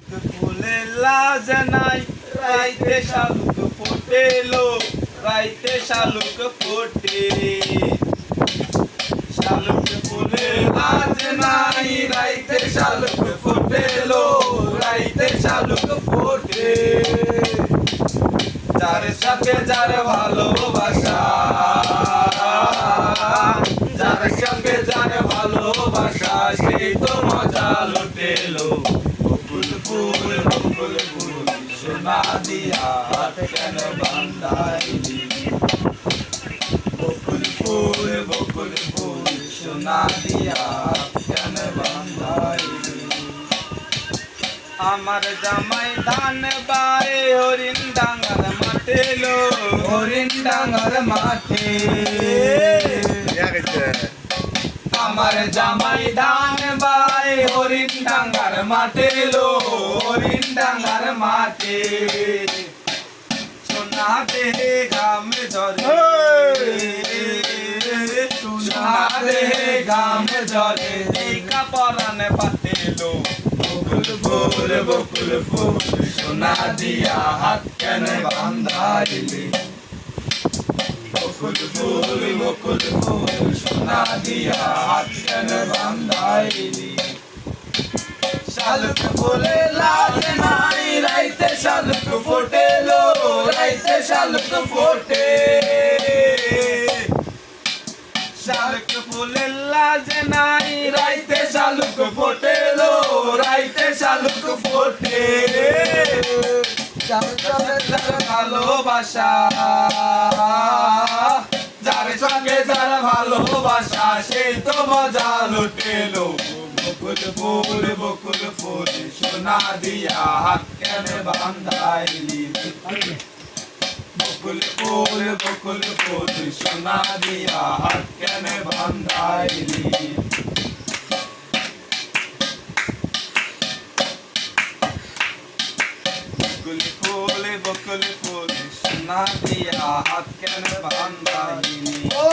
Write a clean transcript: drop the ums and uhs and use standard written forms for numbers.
ফুলের লাজ নাই রাইতে শালুক ফোটেলো রাইতে শালুক ফোটে শালুক ফুলের লাজ নাই রাইতে শালুক ফোটেলো রাইতে শালুক ফোটে যার সাথে যার ভালোবাসা যার সঙ্গে যার ভালোবাসা সেই তো মজা লুটেলো বকুল ফুল সোনা দিয়া হাত কেন বান্ধাইলি বকুল ফুল সোনা দিয়া হাত কেন বান্ধাইলি আমার জামাই ধান বায়ে হরিণ ডাঙ্গার মাঠে লো হরিণ ডাঙ্গার মাঠে আমার জামাই ধান বায়ে হরিণ ডাঙ্গার মাঠে লো হরিণ ডাঙ্গার মাঠে সোনা দেহে ঘাম ঝরে সোনা দেহে ঘাম ঝরে টিকা পরানে পাতে লো বকুল ফুল সোনা দিয়া হাত কেন বান্ধাইলি বকুল ফুল সোনা দিয়া হাত কেন বান্ধাইলি শালুক ফুলে লাজ নাই রাইতে শালুক ফোটেলো রাইতে শালুক ফোটে শালুক ফুলের লাজ নাই রাইতে শালুক ফোটেলো রাইতে শালুক ফোটে যার ভালোবাসা যার সঙ্গে যার ভালোবাসা সেই তো মজা লুটেলো বকুল ফুল সোনা দিয়া হাত কেন বান্ধাইলি বকুল ফুল সোনা দিয়া হাত কেন বান্ধাইলি বকুল ফুল সোনা দিয়া হাত কেন বান্ধাইলি